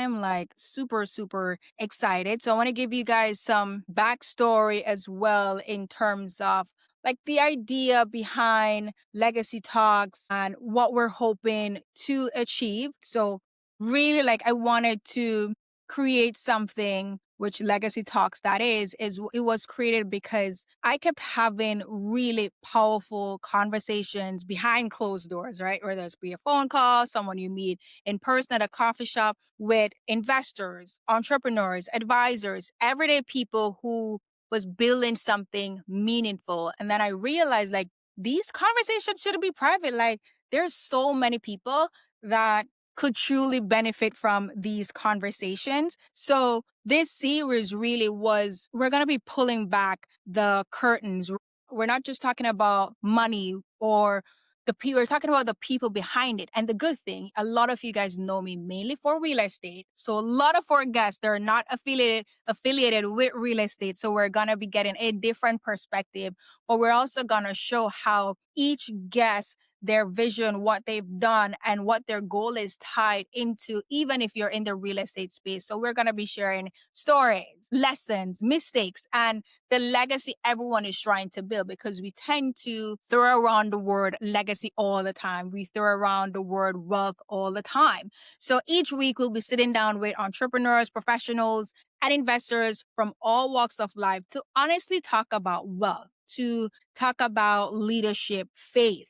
I'm like super, super excited. So I want to give you guys some backstory as well in terms of like the idea behind legacy talks and what we're hoping to achieve. So really like I wanted to create something which legacy talks that is it was created because I kept having really powerful conversations behind closed doors, right? Whether it's be a phone call, someone you meet in person at a coffee shop, with investors, entrepreneurs, advisors, everyday people who was building something meaningful. And then I realized like these conversations shouldn't be private. Like there's so many people that could truly benefit from these conversations. So this series really was, we're going to be pulling back the curtains. We're not just talking about money or the people, we're talking about the people behind it. And the good thing, a lot of you guys know me mainly for real estate. So a lot of our guests, they're not affiliated with real estate. So we're going to be getting a different perspective, but we're also going to show how each guest, their vision, what they've done, and what their goal is tied into, even if you're in the real estate space. So we're going to be sharing stories, lessons, mistakes, and the legacy everyone is trying to build, because we tend to throw around the word legacy all the time. We throw around the word wealth all the time. So each week we'll be sitting down with entrepreneurs, professionals, and investors from all walks of life to honestly talk about wealth, to talk about leadership, faith,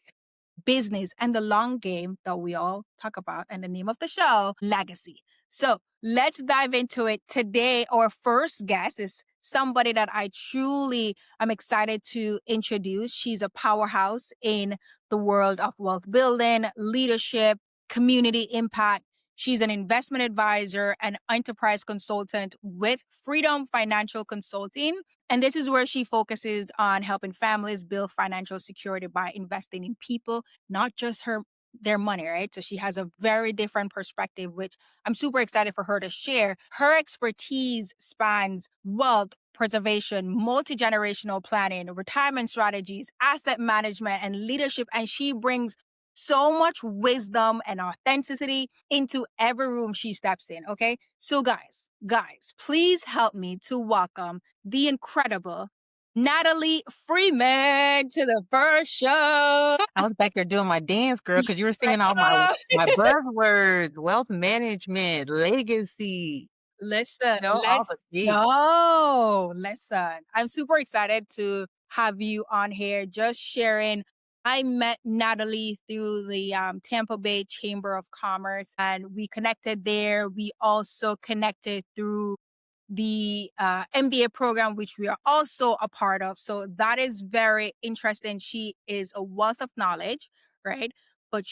business, and the long game that we all talk about. And the name of the show, Legacy. So let's dive into it. Today, our first guest is somebody that I truly am excited to introduce. She's a powerhouse in the world of wealth building, leadership, community impact. She's an investment advisor and enterprise consultant with Freedom Financial Consulting. And this is where she focuses on helping families build financial security by investing in people, not just their money, right? So she has a very different perspective, which I'm super excited for her to share. Her expertise spans wealth preservation, multi-generational planning, retirement strategies, asset management, and leadership. And she brings so much wisdom and authenticity into every room she steps in. Okay. So guys, please help me to welcome the incredible Natalie Freeman to the first show. I was back there doing my dance, girl, because you were singing all my buzzwords, wealth management, legacy, Listen, all the let's G. go. Listen, I'm super excited to have you on here just sharing. I met Natalie through the Tampa Bay Chamber of Commerce, and we connected there. We also connected through the MBA program, which we are also a part of. So that is very interesting. She is a wealth of knowledge, right? But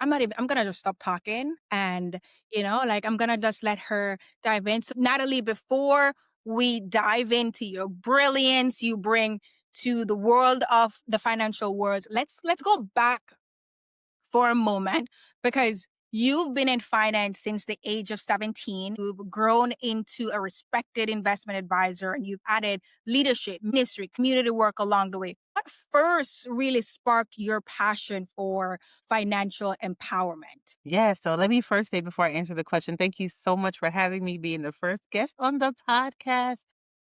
I'm going to just stop talking and, like I'm going to just let her dive in. So, Natalie, before we dive into your brilliance you bring to the world of the financial world, let's go back for a moment, because you've been in finance since the age of 17. You've grown into a respected investment advisor and you've added leadership, ministry, community work along the way. What first really sparked your passion for financial empowerment? Yeah, so let me first say before I answer the question, thank you so much for having me being the first guest on the podcast.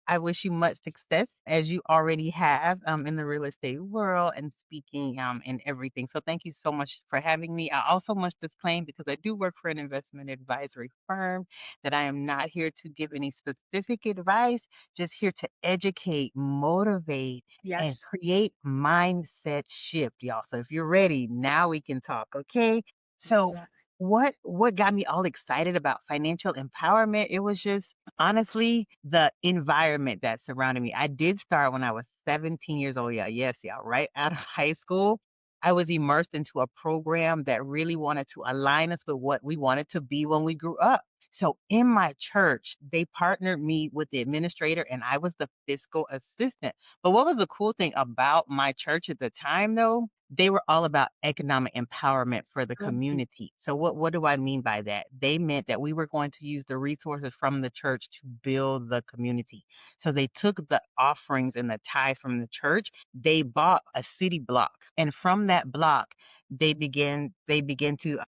I wish you much success as you already have in the real estate world and speaking and everything. So thank you so much for having me. I also must disclaim, because I do work for an investment advisory firm, that I am not here to give any specific advice, just here to educate, motivate, and Yes. create mindset shift, y'all. So if you're ready, now we can talk, okay? So Exactly. what got me all excited about financial empowerment? It was just honestly the environment that surrounded me. I did start when I was 17 years old. Yeah, yes, yeah, right out of high school. I was immersed into a program that really wanted to align us with what we wanted to be when we grew up. So in my church, they partnered me with the administrator and I was the fiscal assistant. But what was the cool thing about my church at the time though? They were all about economic empowerment for the Mhm. community. So what do I mean by that? They meant that we were going to use the resources from the church to build the community. So they took the offerings and the tithe from the church, they bought a city block. And from that block, they began to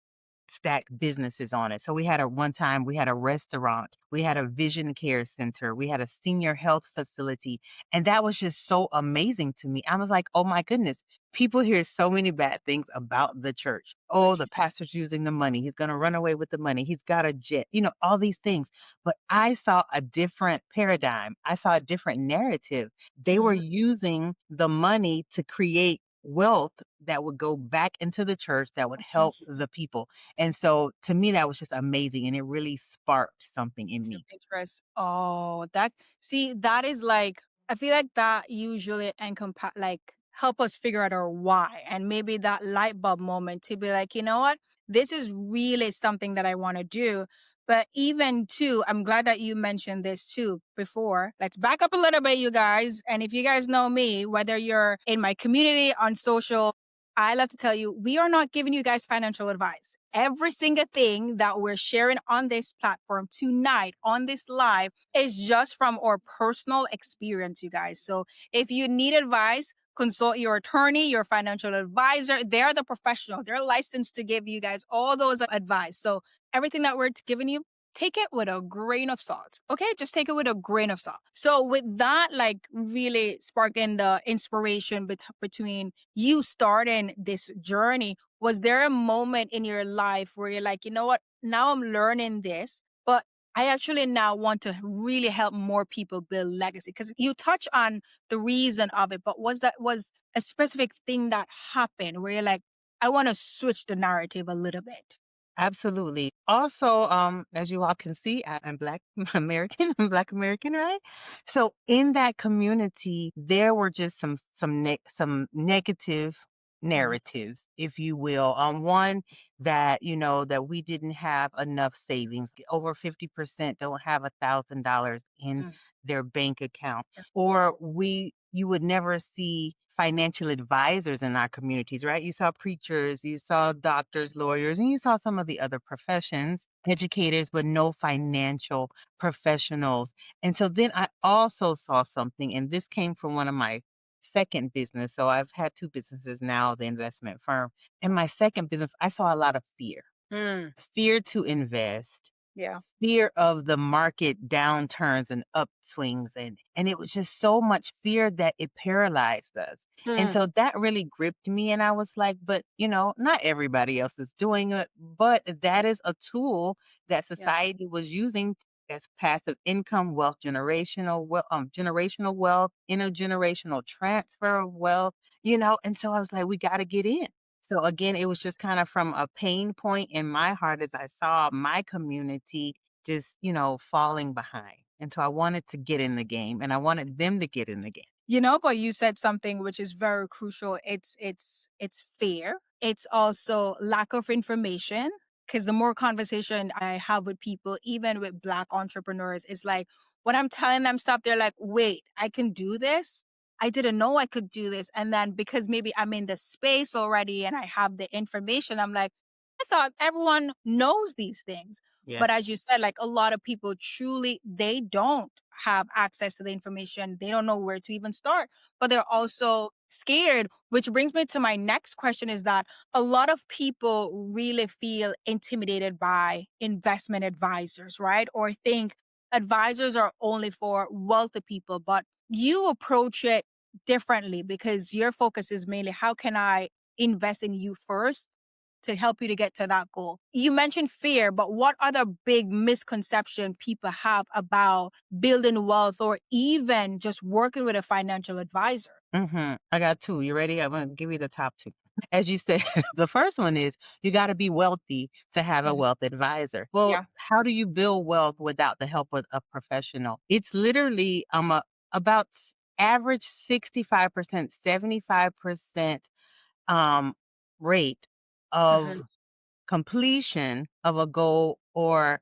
stacked businesses on it. So we had a one time we had a restaurant, we had a vision care center, we had a senior health facility, and that was just so amazing to me. I was like, "Oh my goodness, people hear so many bad things about the church. Oh, the pastor's using the money. He's going to run away with the money. He's got a jet." All these things. But I saw a different paradigm. I saw a different narrative. They were Mhm. using the money to create wealth that would go back into the church that would help the people. And so to me, that was just amazing, and it really sparked something in Your me. interest. Oh, that is like, I feel like that usually help us figure out our why, and maybe that light bulb moment to be like, you know what? This is really something that I want to do. But even too, I'm glad that you mentioned this too before. Let's back up a little bit, you guys. And if you guys know me, whether you're in my community on social, I love to tell you, we are not giving you guys financial advice. Every single thing that we're sharing on this platform tonight, on this live, is just from our personal experience, you guys. So if you need advice, consult your attorney, your financial advisor. They're the professional. They're licensed to give you guys all those advice. So everything that we're giving you, take it with a grain of salt. Okay? Just take it with a grain of salt. So with that, like really sparking the inspiration between you starting this journey, was there a moment in your life where you're like, you know what, now I'm learning this, but I actually now want to really help more people build legacy? Because you touch on the reason of it, but was a specific thing that happened where you're like, I want to switch the narrative a little bit? Absolutely. Also, as you all can see, I'm Black American. I'm Black American, right? So in that community, there were just some negative Mhm. narratives, if you will. One that that we didn't have enough savings. Over 50% don't have $1,000 in Mm. their bank account, Yeah. or you would never see financial advisors in our communities, right? You saw preachers, you saw doctors, lawyers, and you saw some of the other professions, educators, but no financial professionals. And so then I also saw something, and this came from one of my second business. So I've had two businesses now, the investment firm. In my second business, I saw a lot of Mm. fear to invest, Yeah. fear of the market downturns and upswings, and it was just so much fear that it paralyzed us. And Mm. so that really gripped me, and I was like, but not everybody else is doing it, but that is a tool that Yeah. society was using as passive income, generational wealth, intergenerational transfer of wealth, and so I was like, we got to get in. So again, it was just kind of from a pain point in my heart as I saw my community just, falling behind. And so I wanted to get in the game, and I wanted them to get in the game. But you said something which is very crucial. It's fear. It's also lack of information. Because the more conversation I have with people, even with Black entrepreneurs, is like when I'm telling them stuff, they're like, "Wait, I can do this. I didn't know I could do this." And then because maybe I'm in the space already and I have the information, I'm like, I thought everyone knows these things. Yeah. But as you said, like a lot of people truly, they don't have access to the information. They don't know where to even start, but they're also scared, which brings me to my next question is that a lot of people really feel intimidated by investment advisors, right? Or think advisors are only for wealthy people, but you approach it differently because your focus is mainly how can I invest in you first to help you to get to that goal. You mentioned fear, but what other big misconception people have about building wealth or even just working with a financial advisor? I got two. You ready? I'm going to give you the top two. As you said, the first one is you got to be wealthy to have a Mhm. wealth advisor. Well, Yeah. how do you build wealth without the help of a professional? It's literally about average 65%, 75% um, rate of Mhm. completion of a goal or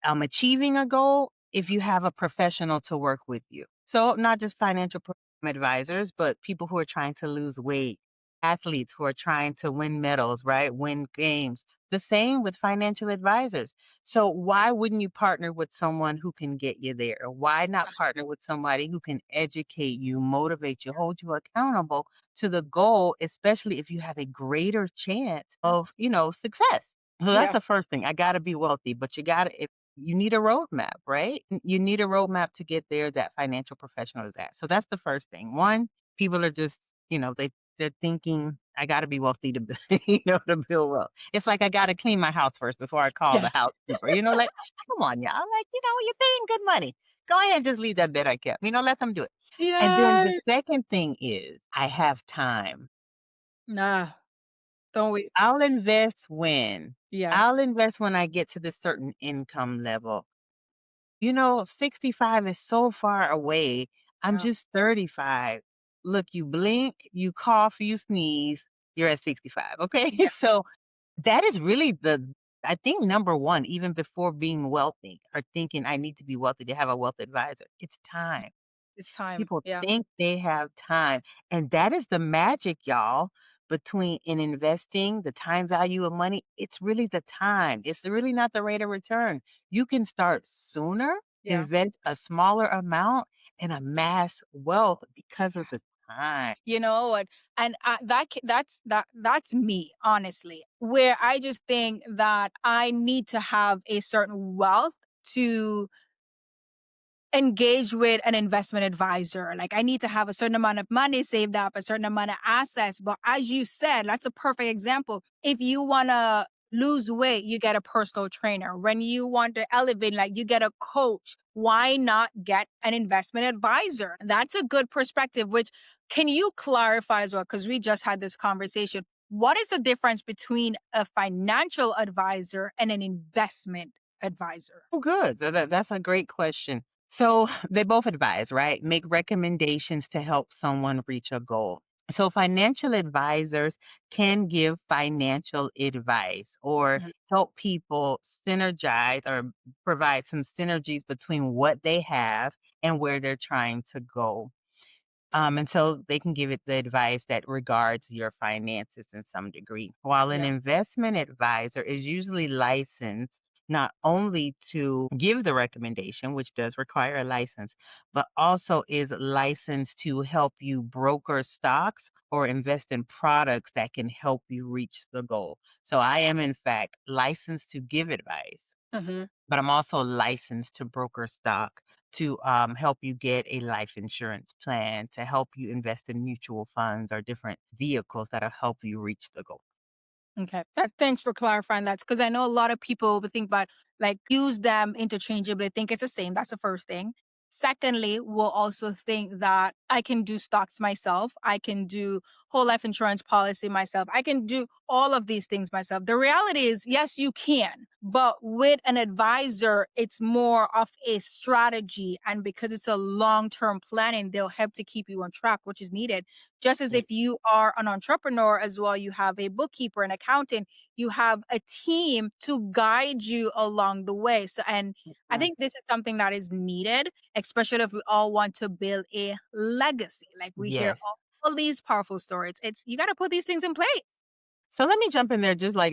achieving a goal if you have a professional to work with you. So, not just financial program advisors, but people who are trying to lose weight, athletes who are trying to win medals, right? Win games. The same with financial advisors. So, why wouldn't you partner with someone who can get you there? Why not partner with somebody who can educate you, motivate you, hold you accountable to the goal, especially if you have a greater chance of, success? So that's Yeah. the first thing. I gotta be wealthy, but you gotta if you need a roadmap, right? You need a roadmap to get there that financial professional is at. So that's the first thing. One, people are just, they're thinking I gotta be wealthy to to build wealth. It's like I gotta clean my house first before I call the Yes. housekeeper. Like, come on, y'all. Like, you're paying good money. Go ahead and just leave that bed I kept. Let them do it. And then the Yeah. second thing is I have time. Nah, don't we? I'll invest when? I'll Yes. invest when I get to this certain income level. 65 is so far away. I'm Yeah. just 35. Look, you blink, you cough, you sneeze, you're at 65. Okay. Yeah. So that is really I think number one, even before being wealthy or thinking I need to be wealthy to have a wealth advisor, it's time. It's time. People Yeah. think they have time, and that is the magic, y'all, between in investing, the time value of money, it's really the time. It's really not the rate of return. You can start sooner, Yeah. invest a smaller amount, and amass wealth because of the time. You know what? And that's me, honestly, where I just think that I need to have a certain wealth to engage with an investment advisor. Like I need to have a certain amount of money saved up, a certain amount of assets. But as you said, that's a perfect example. If you want to lose weight, you get a personal trainer. When you want to elevate, like you get a coach. Why not get an investment advisor? That's a good perspective, which can you clarify as well? Because we just had this conversation. What is the difference between a financial advisor and an investment advisor? Oh, good. That's a great question. So they both advise, right? Make recommendations to help someone reach a goal. So financial advisors can give financial advice or Mhm. help people synergize or provide some synergies between what they have and where they're trying to go. And so they can give it the advice that regards your finances in some degree. While an Yeah. investment advisor is usually licensed not only to give the recommendation, which does require a license, but also is licensed to help you broker stocks or invest in products that can help you reach the goal. So I am, in fact, licensed to give advice, Mhm. but I'm also licensed to broker stock, to help you get a life insurance plan, to help you invest in mutual funds or different vehicles that'll help you reach the goal. Okay. Thanks for clarifying that because I know a lot of people would think about like use them interchangeably, think it's the same. That's the first thing. Secondly, we'll also think that I can do stocks myself. I can do whole life insurance policy myself. I can do all of these things myself. The reality is, yes, you can, but with an advisor, it's more of a strategy. And because it's a long term planning, they'll help to keep you on track, which is needed. Just as Right. if you are an entrepreneur as well, you have a bookkeeper, an accountant, you have a team to guide you along the way. So, and I Uh, think this is something that is needed, especially if we all want to build a legacy. Like we hear yes. all these powerful stories. It's you got to put these things in place. So let me jump in there just like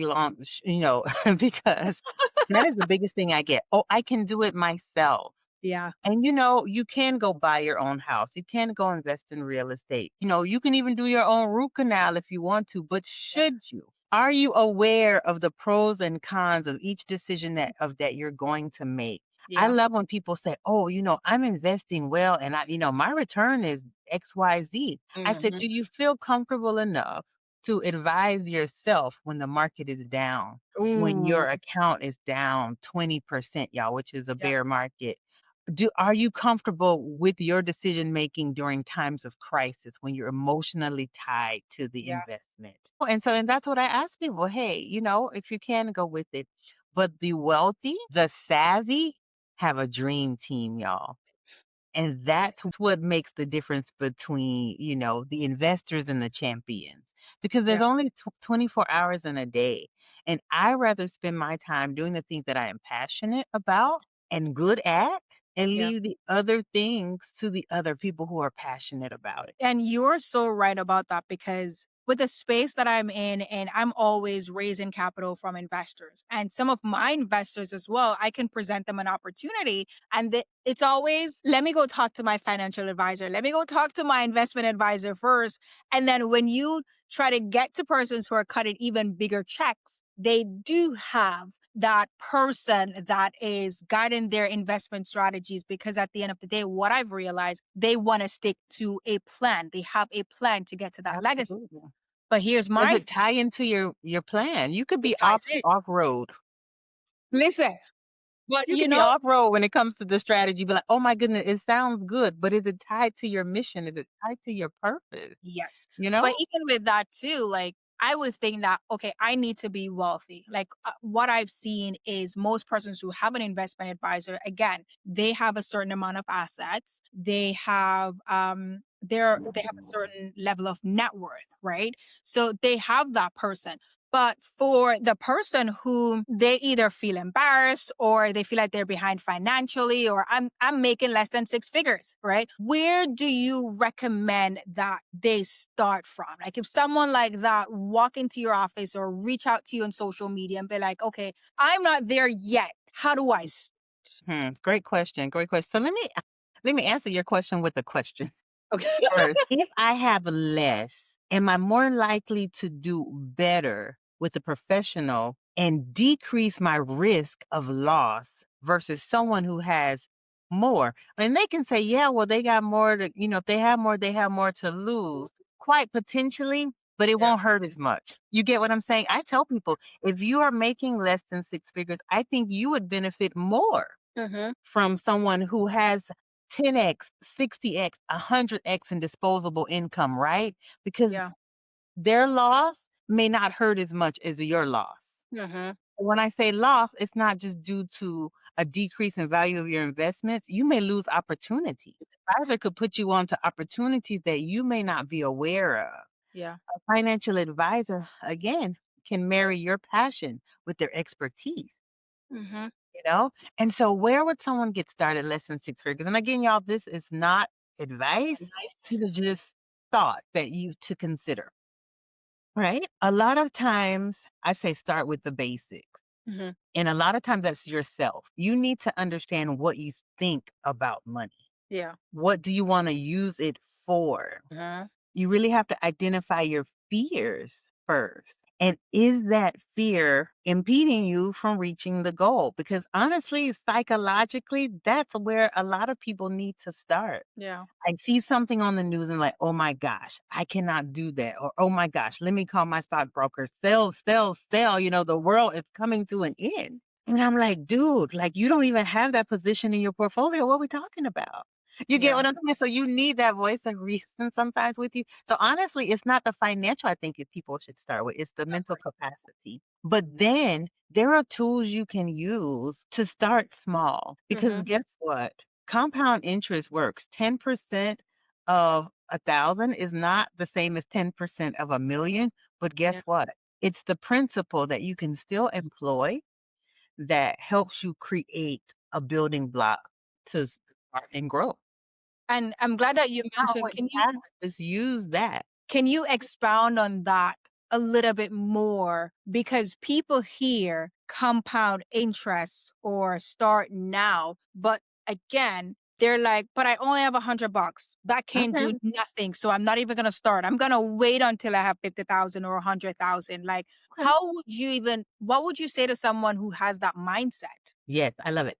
because that is the biggest thing I get. Oh, I can do it myself. Yeah. And you can go buy your own house. You can go invest in real estate. You can even do your own root canal if you want to, but Yeah. should you? Are you aware of the pros and cons of each decision that you're going to make? I Yeah. love when people say, "Oh, I'm investing well and my return is XYZ." I said, Hmm. "Do you feel comfortable enough to advise yourself when the market is down, when Ooh. your account is down 20%, y'all, which is a Yeah. bear market?" Are you comfortable with your decision making during times of crisis when you're emotionally tied to the Yeah. investment? And that's what I ask people. Hey, if you can go with it. But the wealthy, the savvy have a dream team, y'all. And that's what makes the difference between, the investors and the champions. Because there's Yeah. only 24 hours in a day. And I rather spend my time doing the things that I am passionate about and good at and Yeah. leave the other things to the other people who are passionate about it. And you're so right about that because with the space that I'm in, and I'm always raising capital from investors. And some of my investors as well, I can present them an opportunity. And it's always, let me go talk to my financial advisor. Let me go talk to my investment advisor first. And then when you try to get to persons who are cutting even bigger checks, they do have that person that is guiding their investment strategies, because at the end of the day, what I've realized, they want to stick to a plan. They have a plan to get to that legacy. Absolutely. But here's Does my it tie into your plan? You could it be ties in. off road. Listen, but You could be off road when it comes to the strategy. Be like, oh my goodness, it sounds good, but is it tied to your mission? Is it tied to your purpose? yes. You But know? even with that too, like I would think that, okay, I need to be wealthy. Like what I've seen is most persons who have an investment advisor, again, they have a certain amount of assets. They have a certain level of net worth, right? So they have that person. But for the person who they either feel embarrassed or they feel like they're behind financially, or I'm making less than six figures, right? Where do you recommend that they start from? Like if someone like that walk into your office or reach out to you on social media and be like, okay, I'm not there yet. How do I start? Great question. Great question. So let me answer your question with a question. Okay. First, if I have less, am I more likely to do better with a professional and decrease my risk of loss versus someone who has more? And they can say, yeah, well, they got more to, if they have more, they have more to lose, quite potentially, but it Yeah. won't hurt as much. You get what I'm saying? I tell people, if you are making less than six figures, I think you would benefit more Mm-hmm. from someone who has 10x, 60x, 100x in disposable income, right? Because Yeah. their loss may not hurt as much as your loss. Mm-hmm. When I say loss, it's not just due to a decrease in value of your investments. You may lose opportunities. Advisor could put you onto opportunities that you may not be aware of. Yeah. A financial advisor, again, can marry your passion with their expertise. Mm-hmm. You know? And so where would someone get started less than six figures? And again, y'all, this is not advice. Nice. These are just thoughts that you to consider. Right? A lot of times I say start with the basics. Mm-hmm. And a lot of times that's yourself. You need to understand what you think about money. Yeah. What do you want to use it for? Mm-hmm. You really have to identify your fears first. And is that fear impeding you from reaching the goal? Because honestly, psychologically, that's where a lot of people need to start. Yeah. I see something on the news and like, oh my gosh, I cannot do that. Or oh my gosh, let me call my stockbroker. Sell, sell, sell. The world is coming to an end. And I'm like, dude, like you don't even have that position in your portfolio. What are we talking about? You get Yeah. what I'm saying? So you need that voice of reason sometimes with you. So honestly, it's not the financial I think people should start with. It's the mental capacity. But then there are tools you can use to start small. Because Mm-hmm. guess what? Compound interest works. 10% of 1,000 is not the same as 10% of a million. But guess Yeah. what? It's the principle that you can still employ that helps you create a building block to start and grow. And I'm glad that you Now, mentioned, what you have, just use that. can you expound on that a little bit more? Because people hear compound interest or start now, but again, they're like, but I only have $100. That can't Okay. do nothing. So I'm not even gonna start. I'm gonna wait until I have 50,000 or 100,000. Like, Okay. what would you say to someone who has that mindset? Yes, I love it.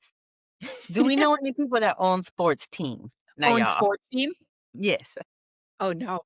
Do we know any people that own sports teams? Now, Own y'all. sports team? Yes. Oh no.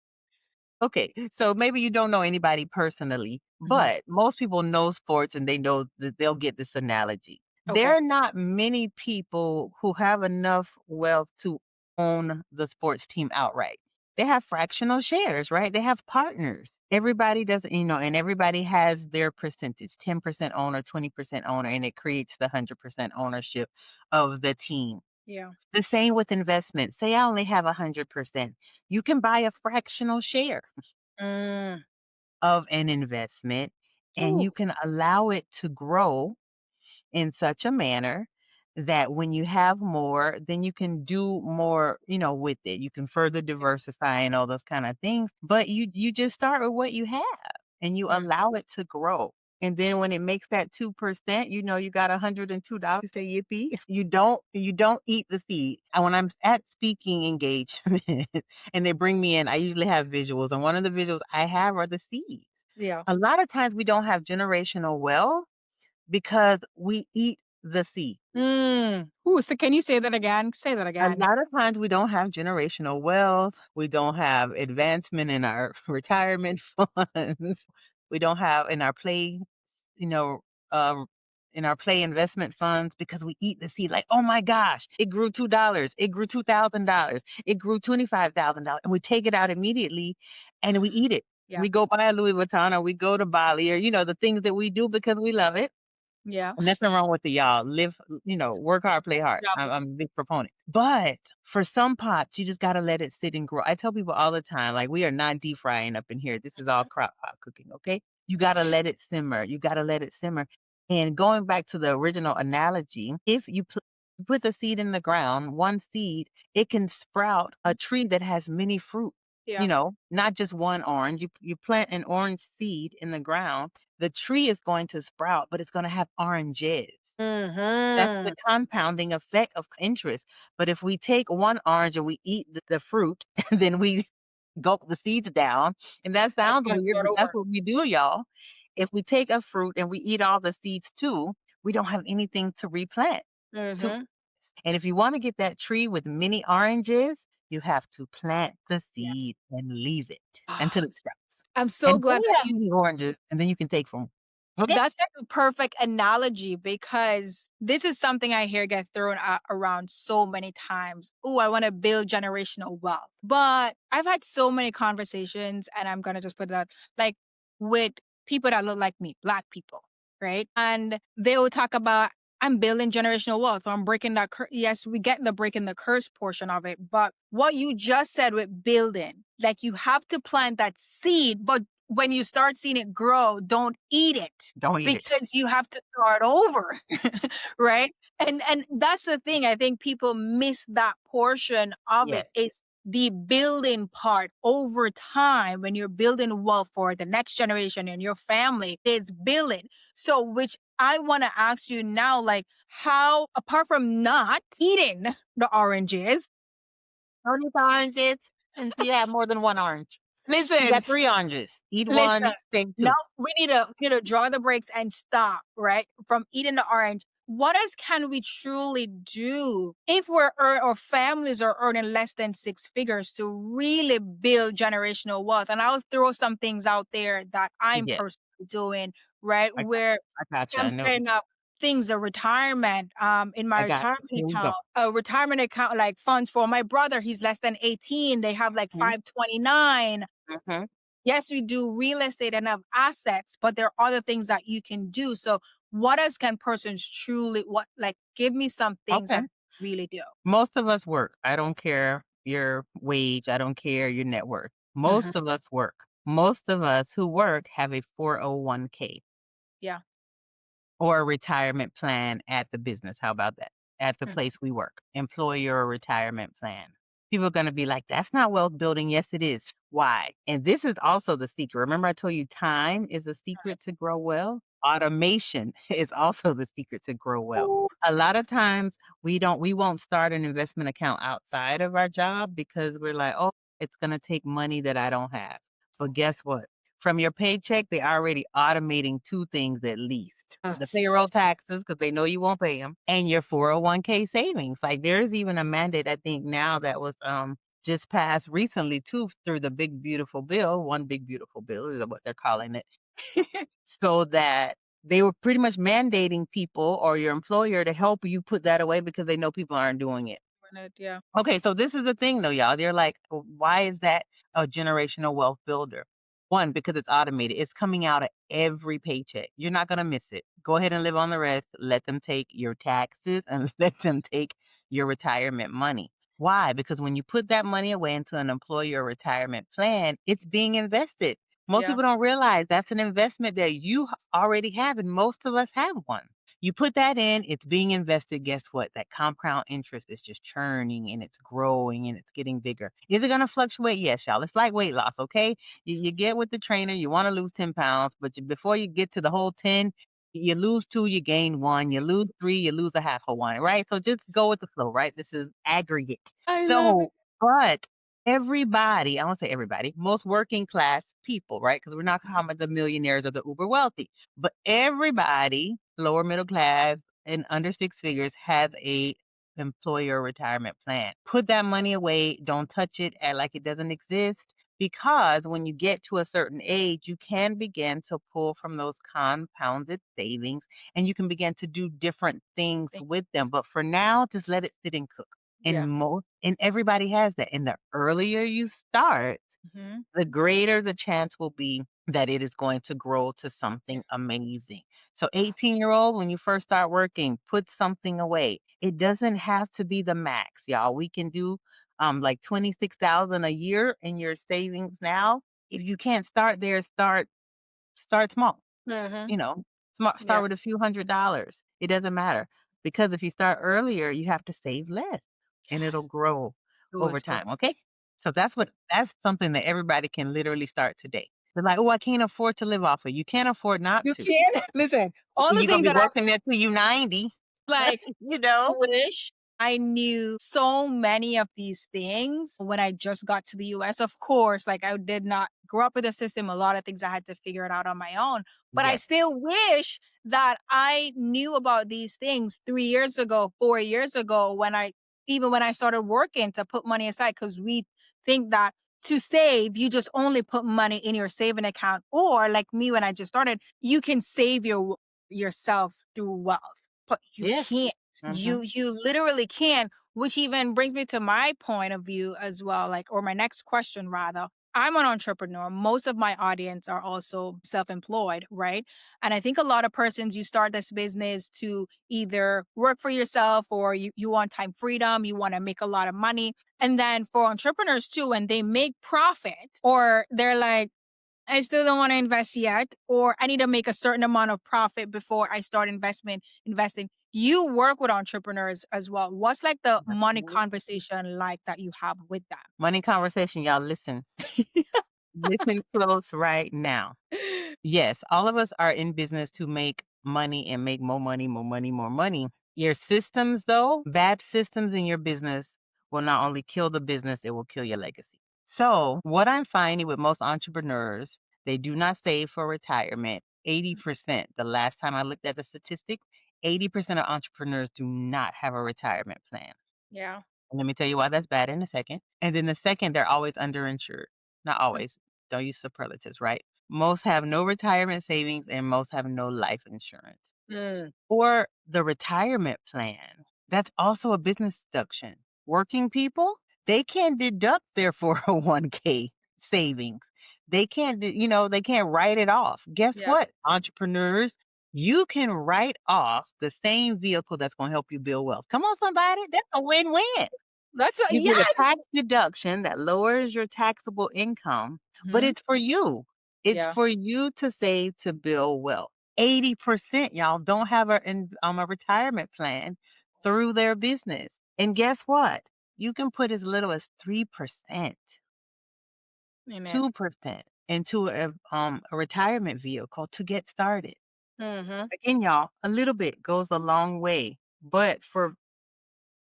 Okay, so maybe you don't know anybody personally, Mhm. but most people know sports and they know that they'll get this analogy. There Okay. are not many people who have enough wealth to own the sports team outright. They have fractional shares, right? They have partners. Everybody doesn't, and everybody has their percentage 10% owner, 20% owner, and it creates the 100% ownership of the team. Yeah. The same with investments. Say I only have 100%. You can buy a fractional share Mm. of an investment and Ooh. you can allow it to grow in such a manner that when you have more, then you can do more, with it. You can further diversify and all those kind of things. But you just start with what you have and you Mm, allow it to grow. And then when it makes that 2%, you got $102. You say yippee. You don't eat the seed. And when I'm at speaking engagement and they bring me in, I usually have visuals. And one of the visuals I have are the seeds. yeah. A lot of times we don't have generational wealth because we eat the seed. Ooh, so can you say that again? Say that A again. lot of times we don't have generational wealth. We don't have advancement in our retirement funds. We don't have you know, uh, in our play investment funds because we eat the seed like, oh my gosh, it grew $2, it grew $2,000, it grew $25,000, and we take it out immediately and we eat it. Yeah. We go buy a Louis Vuitton or we go to Bali or the things that we do because we love it. Yeah. Nothing wrong with the y'all. Work hard, play hard. Yeah. I'm a big proponent. But for some pots, you just gotta let it sit and grow. I tell people all the time, like we are not deep frying up in here. This is all crock pot cooking, okay? You gotta let it simmer. You gotta let it simmer. And going back to the original analogy, if you put the seed in the ground, one seed, it can sprout a tree that has many fruit. Yeah. Not just one orange. You plant an orange seed in the ground, the tree is going to sprout, but it's going to have oranges. That's the Mm-hmm. compounding effect of interest. But if we take one orange and we eat the fruit, and then we gulp the seeds down, and that That's sounds gonna weird, start but that's over. what we do, y'all. If we take a fruit and we eat all the seeds too, we don't have anything to replant. To Mm-hmm. and if you want to get that tree with many oranges, you have to plant the Yeah. seed and leave it until it sprouts. I'm so And then glad you that have many oranges, and then you can take from 'em. Okay? that's like a perfect analogy because this is something I hear get thrown around so many times. Oh, I want to build generational wealth. But I've had so many conversations, and I'm going to just put that like with people that look like me, Black people, right? And they will talk about, I'm building generational wealth. Or I'm breaking that curse. Yes, we get the breaking the curse portion of it. But what you just said with building, like you have to plant that seed, but when you start seeing it grow, don't eat it Don't eat it. because you have to start over, right? And that's the thing. I think people miss that portion of it Yes. is the building part over time when you're building wealth for the next generation and your family is building. So which I want to ask you now, like how apart from not eating the oranges, Don't eat the oranges until you have more than one orange. You listen, got 3 oranges. Eat listen, 1, take now 2. we need to draw the brakes and stop, right? From eating the orange. What else can we truly do if our families are earning less than six figures to really build generational wealth? And I'll throw some things out there that I'm Yes, personally doing, right? I got Where I gotcha, I'm I know. setting up things, a retirement, in my I got retirement Here we go. account, a retirement account like funds for my brother. He's less than 18. They have like Mhm, 529. mhm. Yes, we do real estate and have assets, but there are other things that you can do. So what else can persons truly what like give me some things Okay. that really do? Most of us work. I don't care your wage, I don't care your net worth. Mhm. Most of us work. Most of us who work have a 401k. Yeah. Or a retirement plan at the business. How about that? At the Mm. place we work, employer retirement plan. People are going to be like, that's not wealth building. Yes, it is. Why? And this is also the secret. Remember, I told you time is a secret to grow well? Automation is also the secret to grow well. Ooh. A lot of times we won't start an investment account outside of our job because we're like, oh, it's going to take money that I don't have. But guess what? From your paycheck, they're already automating 2 things at least. Uh, The payroll taxes, because they know you won't pay them, and your 401k savings. Like, there's even a mandate, I think now that was, just passed recently too through the big beautiful bill, one big beautiful bill is what they're calling it, so that they were pretty much mandating people or your employer to help you put that away because they know people aren't doing it. Yeah. Okay, so this is the thing though, y'all. They're like, "Well, why is that a generational wealth builder?" One, because it's automated. It's coming out of every paycheck. You're not gonna miss it. Go ahead and live on the rest. Let them take your taxes and let them take your retirement money. Why? Because when you put that money away into an employer retirement plan, it's being invested. Most Yeah. people don't realize that's an investment that you already have, and most of us have one. You put that in, it's being invested. Guess what? That compound interest is just churning and it's growing and it's getting bigger. Is it going to fluctuate? Yes, y'all. It's like weight loss, okay? You get with the trainer, you want to lose 10 pounds, but before you get to the whole 10, you lose two, you gain one, you lose three, you lose a half of one, right? So just go with the flow, right? This is aggregate. I love it. So, but everybody, I won't say everybody, most working class people, right? Because we're not talking about the millionaires or the uber wealthy, but everybody, lower middle class and under six figures, has a employer retirement plan. Put that money away. Don't touch it. Act like it doesn't exist. Because when you get to a certain age, you can begin to pull from those compounded savings and you can begin to do different things Thank- with them. But for now, just let it sit and cook. Yeah. And everybody has that. And the earlier you start, Hmm. the greater the chance will be that it is going to grow to Yeah. something amazing. So 18-year-old, when you first start working, put something away. It doesn't have to be the max, y'all. We can do like 26,000 a year in your savings now. If you can't start there, start small. Hmm. You know, Yeah. start with a few $100s. It doesn't matter because if you start earlier, you have to save less and it'll Yes. grow It over was good. time. Okay. So that's something that everybody can literally start today. They're like, oh, I can't afford to live off of. You can't afford not You to. can listen. All the You're gonna things be that I working there till you 90. like you know? wish I knew so many of these things when I just got to the US. Of course, like I did not grow up with a system. A lot of things I had to figure it out on my own. But I Yes. still wish that I knew about these things 3 years ago, 4 years ago, even when I started working to put money aside, because we think that to save, you just only put money in your saving account. Or like me when I just started, you can save yourself through wealth. But you Yes. can't. Hmm. You literally can, which even brings me to my point of view as well, like, or my next question rather. I'm an entrepreneur. Most of my audience are also self-employed, right? And I think a lot of persons, you start this business to either work for yourself or you want time freedom, you want to make a lot of money. And then for entrepreneurs too, when they make profit or they're like, I still don't want to invest yet, or I need to make a certain amount of profit before I start investing. You work with entrepreneurs as well. What's like the money conversation like that you have with Money conversation, y'all listen. Listen close right now. them? Yes, all of us are in business to make money and make more money, more money, more money. Your systems, though, bad systems in your business will not only kill the business, it will kill your legacy. So, what I'm finding with most entrepreneurs, they do not save for retirement. 80%, the last time I looked at the statistic, 80% of entrepreneurs do not have a retirement plan. Yeah. And let me tell you why that's bad in a second. And then the second, they're always underinsured. Not always. Don't use superlatives, right? Most have no retirement savings and most have no life insurance. Mm, Or the retirement plan. That's also a business deduction. Working people, they can deduct their 401k savings. They can't, they can't write it off. Guess yeah. what, entrepreneurs? You can write off the same vehicle that's going to help you build wealth. Come on, somebody. That's a win-win. That's a You get a yes. tax deduction that lowers your taxable income, but Mhm. it's for you. It's Yeah. for you to save to build wealth. 80% y'all don't have a retirement plan through their business. And guess what? You can put as little as 3%, In it. 2% into a retirement vehicle to get started. Hmm. Again, y'all, a little bit goes a long way. But for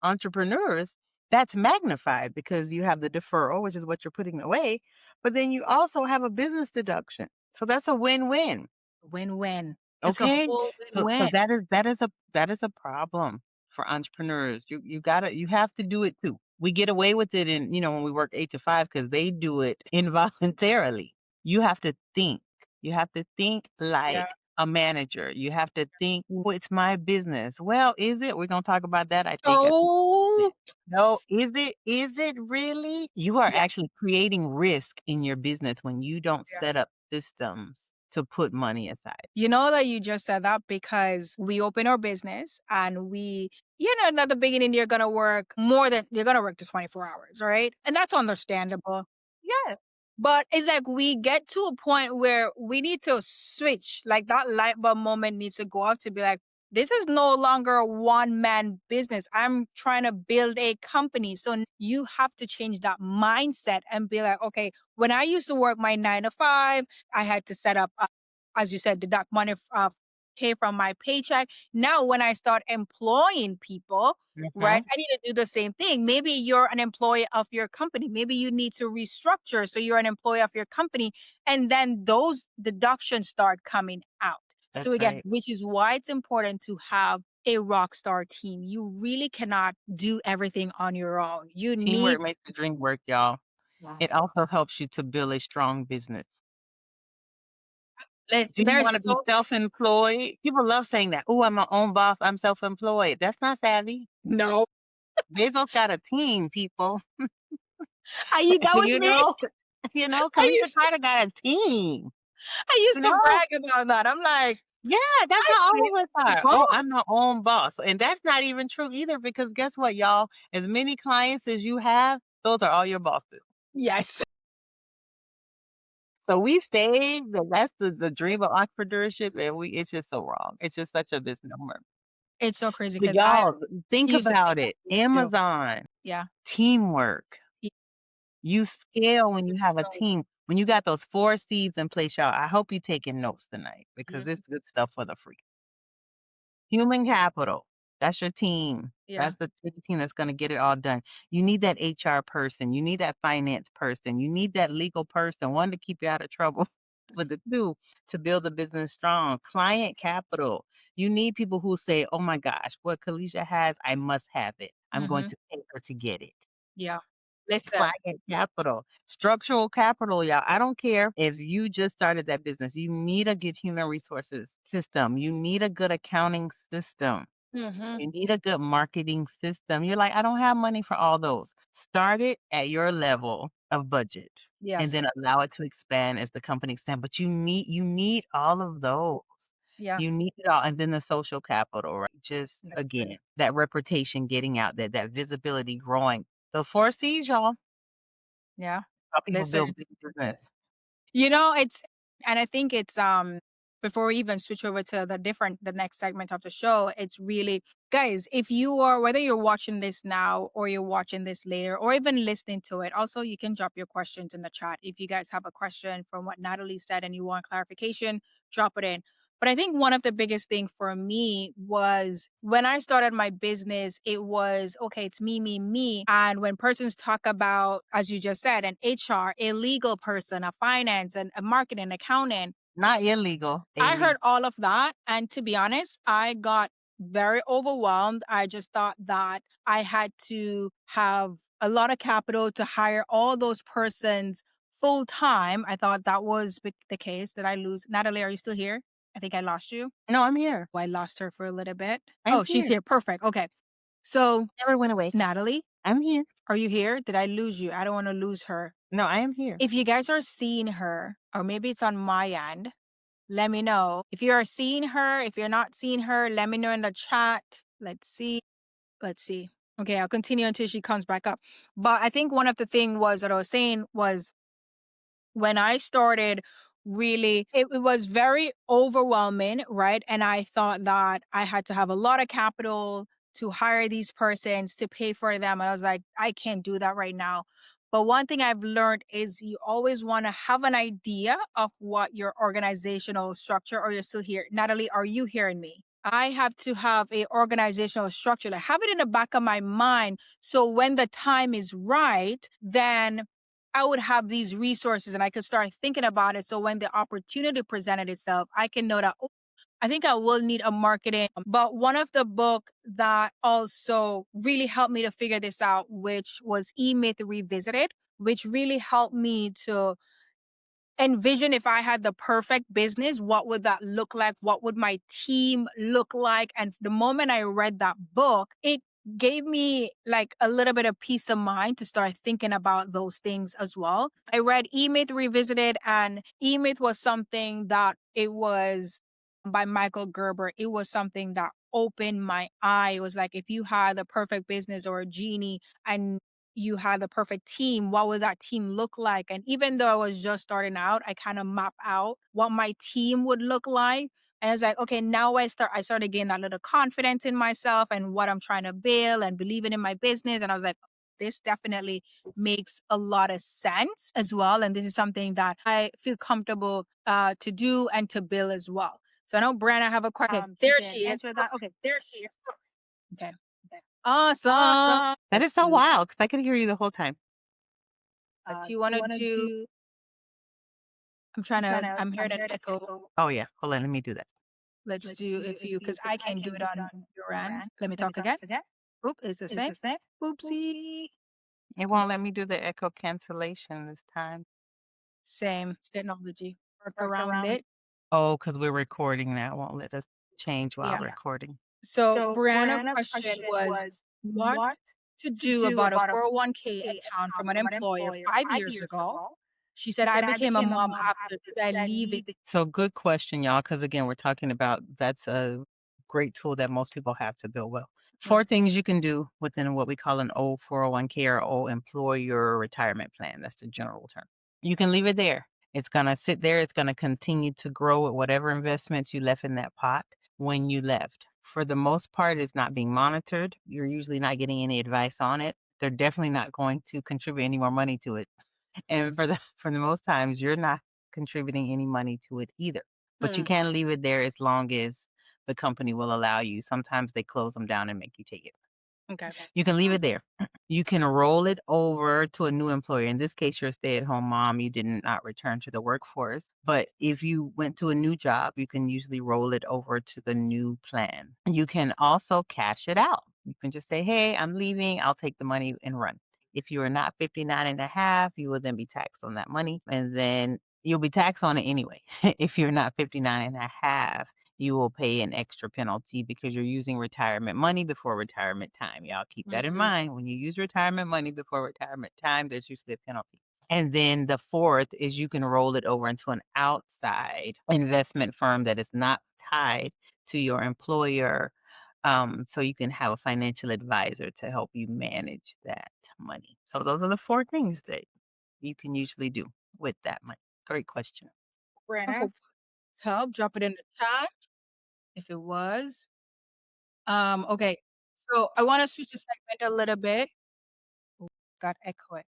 entrepreneurs, that's magnified because you have the deferral, which is what you're putting away, but then you also have a business deduction. So that's a win-win. Win-win. It's a Okay? whole So win-win. that is a problem for entrepreneurs. You have to do it too. We get away with it in, when we work 8 to 5 cuz they do it involuntarily. You have to think. You have to think Yeah. like a manager. You have to think, "Oh, it's my business." Well, is it? We're going to talk about that I think at Oh, no, is it? Is it really? You are yeah. actually creating risk in your business when you don't Yeah. set up systems to put money aside. You know that you just said that because we open our business and at the beginning, you're going to work to 24 hours, right? And that's understandable. Yes. But it's like we get to a point where we need to switch, like that light bulb moment needs to go off to be like, this is no longer a one man business. I'm trying to build a company. So you have to change that mindset and be like, okay, when I used to work my 9 to 5, I had to set up, as you said, deduct money, pay from my paycheck. Now, when I start employing people, right, Mhm. I need to do the same thing. Maybe you're an employee of your company. Maybe you need to restructure. So you're an employee of your company. And then those deductions start coming out. So That's again, right. which is why it's important to have a rock star team. You really cannot do everything on your own. You Teamwork need, makes the dream work, y'all. It also helps you to build a strong business. Do you there's wanna be so self-employed? People love saying that, "Ooh, I'm my own boss, I'm self-employed." That's not savvy. no. Bezos got a team, people. That was You me. know? I Khalifa used Carter got a team, I you used to know? brag about that. I'm like, Yeah, that's I how don't all of us even are. "Oh, boss. I'm my own boss," and that's not even true either because guess what, y'all? As many clients as you have, those are all your bosses. Yes. So we say that that's the dream of entrepreneurship, and it's just so wrong. It's just such a misnomer. It's so crazy But because I y'all, think used to think about that it. too. Amazon, Yeah. teamwork. You scale when you have a team. When you got those 4 seeds in place, y'all, I hope you taking notes tonight because this Mhm. is good stuff for the free. Human capital, that's your team. Yeah. That's the team that's gonna get it all done. You need that HR person, you need that finance person, you need that legal person, 1, to keep you out of trouble, but the 2, to build the business strong. Client capital, you need people who say, "Oh my gosh, what Kalisha has, I must have it. I'm going Mhm. to pay her to get it." Yeah. Listen. Client capital, structural capital, y'all. I don't care if you just started that business. You need a good human resources system. You need a good accounting system. Mhm. You need a good marketing system. You're like, I don't have money for all those. Start it at your level of budget and Yes. then allow it to expand as the company expands. But you need all of those. Yeah. You need it all. And then the social capital, right? Just Listen. again, that reputation getting out there, that visibility growing. The 4 C's, y'all. Yeah. How people Listen. build big business. It's and I think it's before we even switch over to the next segment of the show, it's really, guys, if you are, whether you're watching this now or you're watching this later or even listening to it, also you can drop your questions in the chat. If you guys have a question from what Natalie said and you want clarification, drop it in. But I think one of the biggest thing for me was when I started my business, it was okay, it's me, me, me. And when persons talk about, as you just said, an HR, a legal person, a finance and a marketing, accounting, Not illegal, I heard illegal. all of that. And to be honest, I got very overwhelmed. I just thought that I had to have a lot of capital to hire all those persons full time. I thought that was the case. Did I lose? Natalie, are you still here? I think I lost you. No, I'm here. Oh, I lost her for a little bit. I'm Oh, she's here. here. Perfect. Okay. So, Never went away. Natalie, I'm here. are you here? Did I lose you? I don't want to lose her. No, I am here. If you guys are seeing her, or maybe it's on my end, let me know. If you are seeing her, if you're not seeing her, let me know in the chat. Let's see. Let's see. Okay, I'll continue until she comes back up. But I think one of the thing was that I was saying was when I started, really, it was very overwhelming, right? And I thought that I had to have a lot of capital to hire these persons to pay for them. And I was like, I can't do that right now. But one thing I've learned is you always want to have an idea of what your organizational structure, or you're still here. Natalie, are you hearing me? I have to have a organizational structure, like have it in the back of my mind. So when the time is right, then I would have these resources and I could start thinking about it. So when the opportunity presented itself, I can know that, oh, I think I will need a marketing. But one of the book that also really helped me to figure this out, which was E-Myth Revisited, which really helped me to envision if I had the perfect business, what would that look like? What would my team look like? And the moment I read that book, it gave me like a little bit of peace of mind to start thinking about those things as well. I read E-Myth Revisited, and E-Myth was something that it was by Michael Gerber. It was something that opened my eye. It was like if you had the perfect business or a genie and you had the perfect team, what would that team look like? And even though I was just starting out, I kind of map out what my team would look like. And it's like, okay, now I started getting that little confidence in myself and what I'm trying to build and believing in my business. And I was like, this definitely makes a lot of sense as well. And this is something that I feel comfortable to do and to build as well. So I know Brianna have a question. Okay, To there then she is. answer that. Okay, there she is. Okay. Okay. Awesome. Awesome. That is Let's so do wild because I could hear you the whole time. do you Do want you to want to do do? I'm I'm hearing an here to echo. echo. Oh, yeah. Hold on. Let me do that. Let's Let's do do if if you you, because because I I can't do can it do it on on your your end. end. Let me Let me talk talk again. again. Oop, it's the Is same. the same. Oopsie. Oopsie. It won't let me do the echo cancellation this time. Same technology. Work Work around around. it. Oh, because we're recording now. It won't let us change while Yeah. Yeah. recording. So So Brianna's Brianna's question question was was what what to to do do about a about a 401k 401k account from account an from an employer employer 5 years 5 years ago. ago. She She said, I said, I became a became a mom mom after. after. Should I Should I leave it? leave it? So good question, y'all, because again, we're talking about that's a great tool that most people have to build well. Four things you can do within what we call an old 401k or old employer retirement plan. That's the general term. You can leave it there. It's going to sit there. It's going to continue to grow with whatever investments you left in that pot when you left. For the most part, it's not being monitored. You're usually not getting any advice on it. They're definitely not going to contribute any more money to it. And for the most times, you're not contributing any money to it either. But you Hmm. can leave it there as long as the company will allow you. Sometimes they close them down and make you take it. Okay. Okay. You can leave it there. You can roll it over to a new employer. In this case, you're a stay-at-home mom. You did not return to the workforce. But if you went to a new job, you can usually roll it over to the new plan. You can also cash it out. You can just say, hey, I'm leaving. I'll take the money and run. If you are not 59 and a half, you will then be taxed on that money. And then you'll be taxed on it anyway. If you're not 59 and a half, you will pay an extra penalty because you're using retirement money before retirement time. Y'all keep that in mind. When you use retirement money before retirement time, there's usually a penalty. And then the fourth is you can roll it over into an outside investment firm that is not tied to your employer. So you can have a financial advisor to help you manage that money. So those are the four things that you can usually do with that money. Great question. I Brianna. hope it's helped. Drop it in the chat if it was. Okay. So I want to switch the segment a little bit. Got echo it.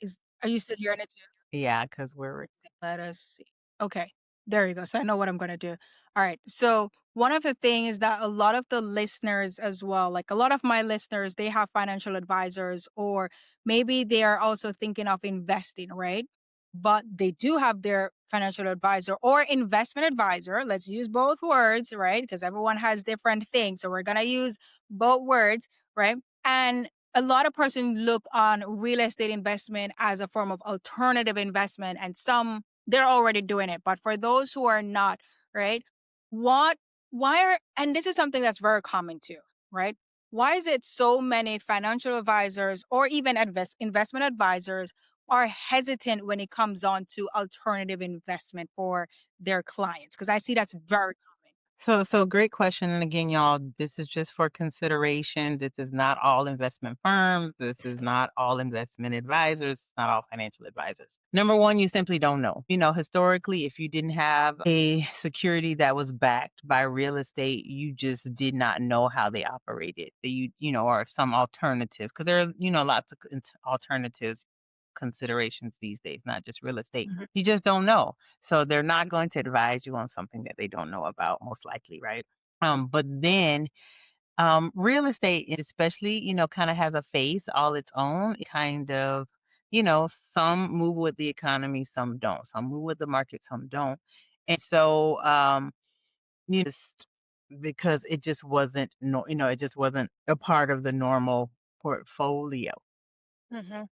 Is are you still hearing it too? Yeah, because we're Let us see. Okay, there you go. So I know what I'm gonna do. All right. So one of the things is that a lot of the listeners as well, like a lot of my listeners, they have financial advisors, or maybe they are also thinking of investing, right? But they do have their financial advisor or investment advisor. Let's use both words, right? Because everyone has different things. So we're gonna use both words, right? And a lot of persons look on real estate investment as a form of alternative investment, and some they're already doing it. But for those who are not, right? What why are and this is something that's very common too, right? Why is it so many financial advisors or even investment advisors are hesitant when it comes on to alternative investment for their clients? Because I see that's very common. so great question. And again, y'all, this is just for consideration. This is not all investment firms. This is not all investment advisors. It's not all financial advisors. Number one, you simply don't know. Historically, if you didn't have a security that was backed by real estate, you just did not know how they operated. Or some alternative, because there are, lots of alternatives considerations these days, not just real estate. Mhm. You just don't know. So they're not going to advise you on something that they don't know about, most likely, right? But then real estate, especially, kind of has a face all its own. It kind of, some move with the economy, some don't. Some move with the market, some don't. And so, just because it just wasn't, no, it just wasn't a part of the normal portfolio. Mhm.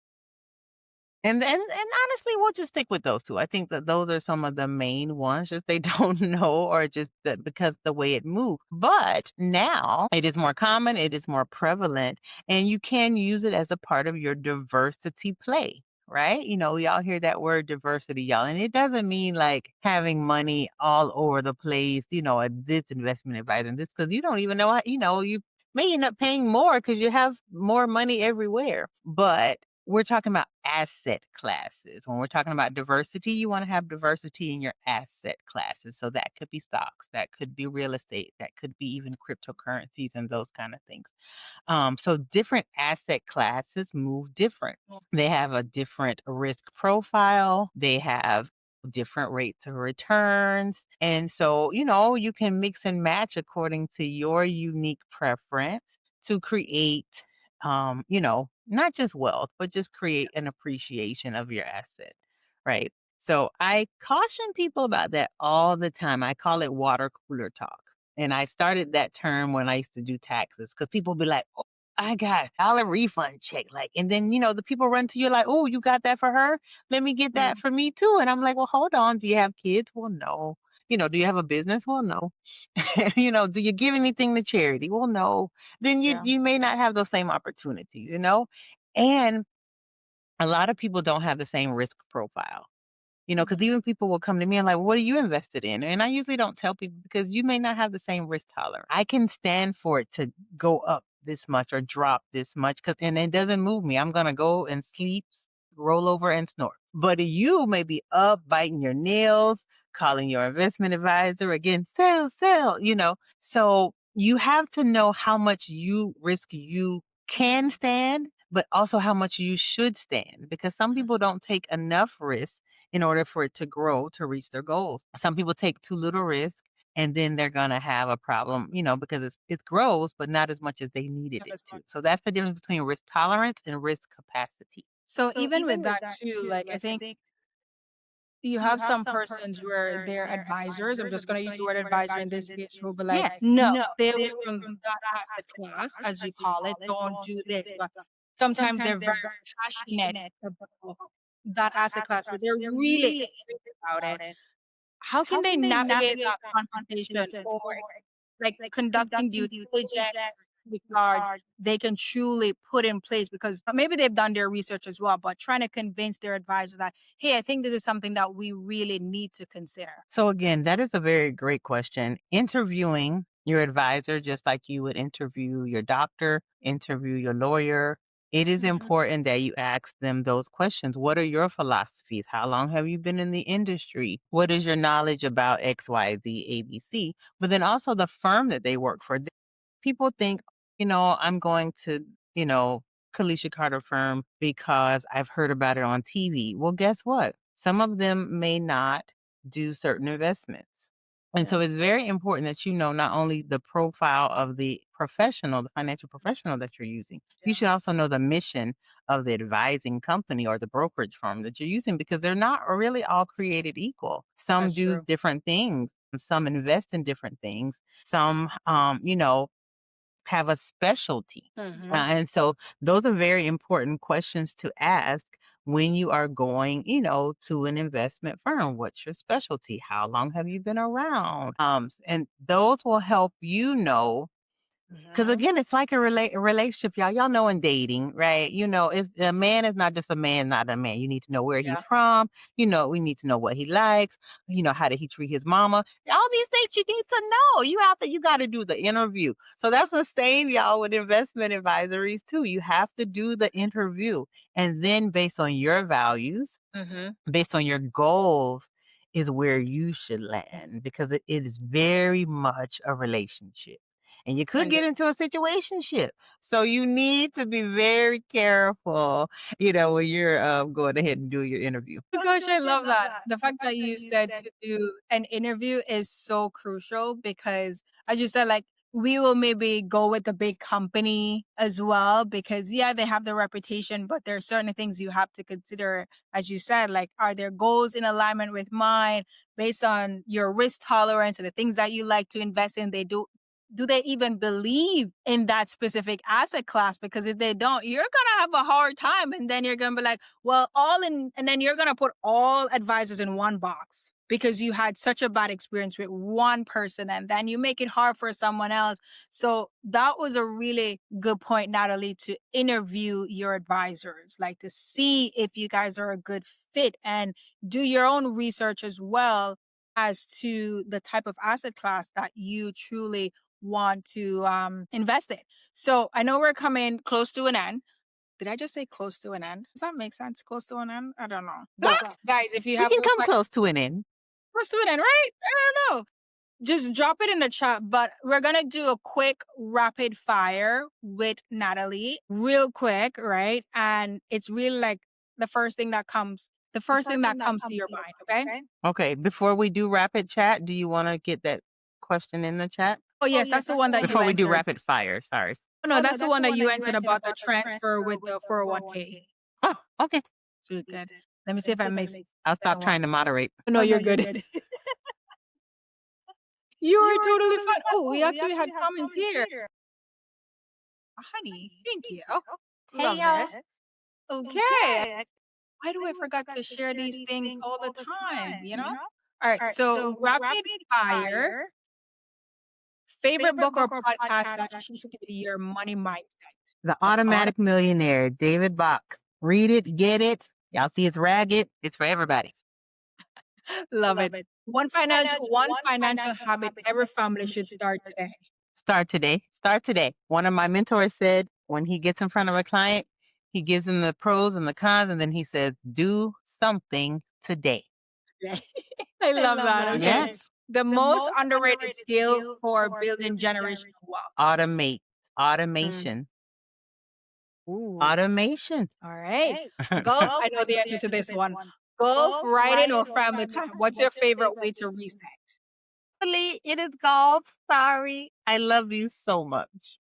And honestly, we'll just stick with those two. I think that those are some of the main ones. Just they don't know, or just that because the way it moved. But now it is more common, it is more prevalent, and you can use it as a part of your diversity play. Right? We all hear that word diversity, y'all. And it doesn't mean like having money all over the place, at this investment advisor and this, because you don't even know how, you may end up paying more because you have more money everywhere. But We're talking about asset classes. When we're talking about diversity, you want to have diversity in your asset classes. So that could be stocks, that could be real estate, that could be even cryptocurrencies and those kind of things. So different asset classes move different. They have a different risk profile. They have different rates of returns. And so, you can mix and match according to your unique preference to create, not just wealth, but just create an appreciation of your asset, right? So I caution people about that all the time. I call it water cooler talk. And I started that term when I used to do taxes because people be like, I got $1 refund check, like, and then, the people run to you like, "Oh, you got that for her? Let me get that Mm, for me too." And I'm like, "Well, hold on. Do you have kids?" "Well, no." "Do you have a business?" "Well, no." "Do you give anything to charity?" "Well, no." Then you yeah. you may not have those same opportunities, And a lot of people don't have the same risk profile. Because even people will come to me and like, "What are you invested in?" And I usually don't tell people because you may not have the same risk tolerance. I can stand for it to go up this much or drop this much, and it doesn't move me. I'm gonna go and sleep, roll over, and snore. But you may be up biting your nails, calling your investment advisor again, sell, sell. So you have to know how much risk you can stand, but also how much you should stand because some people don't take enough risk in order for it to grow to reach their goals. Some people take too little risk and then they're going to have a problem, because it grows, but not as much as they needed it to. So that's the difference between risk tolerance and risk capacity. So even with that too, like I think you have some persons where their advisors, I'm just going to use the word advisor in this case, will be like, Yes. no, stay away from that asset class, as you call it. Don't do this. But sometimes they're very passionate about that asset class where they're really excited about it. How can they navigate that conversation or like conducting due diligence or safeguards they can truly put in place because maybe they've done their research as well, but trying to convince their advisor that, hey, I think this is something that we really need to consider. So again, that is a very great question. Interviewing your advisor, just like you would interview your doctor, interview your lawyer, it is important that you ask them those questions. What are your philosophies? How long have you been in the industry? What is your knowledge about X, Y, Z, ABC? But then also the firm that they work for. People think, I'm going to, you know, Kalisha Carter firm because I've heard about it on TV. Well, guess what? Some of them may not do certain investments. And so Yeah. it's very important that you know not only the profile of the professional, the financial professional that you're using, you Yeah. should also know the mission of the advising company or the brokerage firm that you're using because they're not really all created equal. Some That's do true. different things, some invest in different things, some, have a specialty. Hmm. And so those are very important questions to ask when you are going, to an investment firm. What's your specialty? How long have you been around? And those will help you know because Hmm. again, it's like a relationship, y'all. Y'all know in dating, right? It's a man is not just a man, not a man. You need to know where he's Yeah. from. We need to know what he likes. How did he treat his mama? All these things you need to know. You got to do the interview. So that's the same, y'all, with investment advisories too. You have to do the interview, and then based on your values, Hmm. based on your goals, is where you should land because it is very much a relationship. And you could get into a situationship. So you need to be very careful, when you're going ahead and do your interview. Oh my gosh, I love that. The fact that you said to do an interview is so crucial because, as you said, like we will maybe go with the big company as well because, yeah, they have the reputation, but there are certain things you have to consider. As you said, like, are their goals in alignment with mine based on your risk tolerance and the things that you like to invest in? Do they even believe in that specific asset class? Because if they don't, you're gonna have a hard time, and then you're gonna be like, well, and then you're going to put all advisors in one box because you had such a bad experience with one person and then you make it hard for someone else. So that was a really good point, Natalie, to interview your advisors, like to see if you guys are a good fit and do your own research as well as to the type of asset class that you truly want to invest in. So I know we're coming close to an end. Did I just say close to an end? Does that make sense? Close to an end? I don't know. But What? guys, if you We have can more come questions, close to an end. close to an end, right? I don't know. Just drop it in the chat. But we're gonna do a quick rapid fire with Natalie, real quick, right? And it's really like the first thing that comes to your mind. Okay. Okay, before we do rapid chat, do you want to get that question in the chat? Oh yes, that's the one that you Before we do answered. rapid fire, sorry. Oh no, that's the one that you answered about the transfer with the 401k. Oh, okay. So good. Let me see if I missed I'll the stop second one. trying to moderate. Oh, no, you're good. You are totally fine. Oh, we actually had comments here. Honey, thank you. Hey, Love y'all. this. Okay. Why do I forget to share these things all the time? All right. So rapid fire. Favorite book or podcast that shifted your money mindset? The The Automatic Millionaire, David Bach. Read it, get it. Y'all see it's ragged. It's for everybody. Love it. One financial habit every family should start today. Start today. Start today. One of my mentors said when he gets in front of a client, he gives them the pros and the cons, and then he says, do something today. I love that. Okay. Yes. The most underrated skill for building generational wealth. Automation. Ooh. Automation. All right. Golf, I know the answer to this one. Golf, writing, or family time? What's your favorite way to reset? Really, it is golf. Sorry. I love you so much.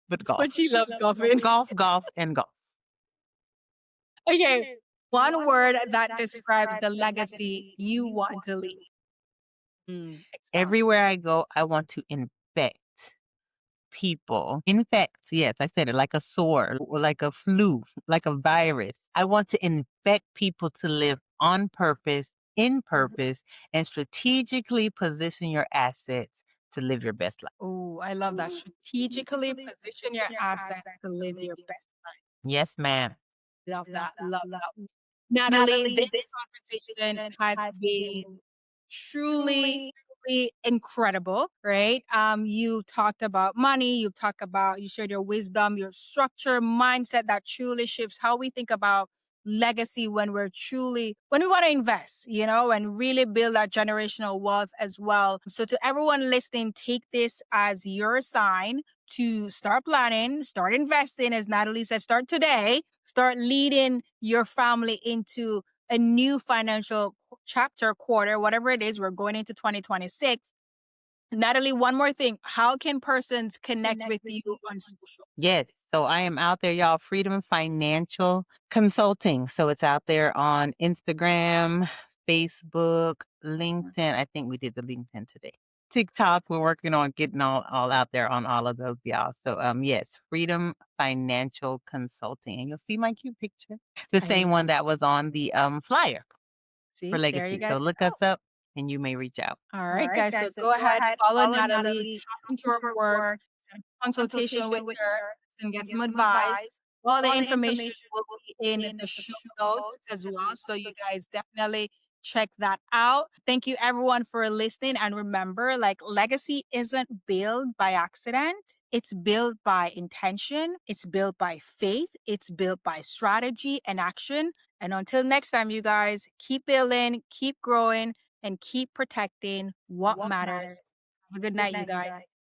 But golf. But she loves golfing. Golf, golf, and golf. Okay. One word that describes the legacy you want to leave. Expound. Everywhere I go, I want to infect people. Infect, yes, I said it like a sore, or like a flu, like a virus. I want to infect people to live on purpose, in purpose, and strategically position your assets to live your best life. Oh, I love that. Strategically position your assets to live your best life. Yes, ma'am. Love that. Love that. Natalie, this conversation has been truly incredible, right? You talked about money, you shared your wisdom, your structure, mindset that truly shifts how we think about legacy when when we want to invest, and really build that generational wealth as well. So to everyone listening, take this as your sign to start planning, start investing, as Natalie said, start today, start leading your family into a new financial chapter, quarter, whatever it is, we're going into 2026. Natalie, one more thing. How can persons connect with you on social? Yes. So I am out there, y'all. Freedom Financial Consulting. So it's out there on Instagram, Facebook, LinkedIn. I think we did the LinkedIn today. TikTok, we're working on getting all out there on all of those, y'all. So yes, Freedom Financial Consulting. And you'll see my cute picture. The same one that was on the flyer See, for there you Legacy. guys So look us up and you may reach out. All right, guys. So go ahead, follow Natalie, tap into her work, set a consultation with her, and get some advice. All the information will be in the show notes as well. So you guys definitely check that out. Thank you everyone for listening. And remember, like, legacy isn't built by accident. It's built by intention. It's built by faith. It's built by strategy and action. And until next time, you guys, keep building, keep growing, and keep protecting what matters. Have a good night, you guys.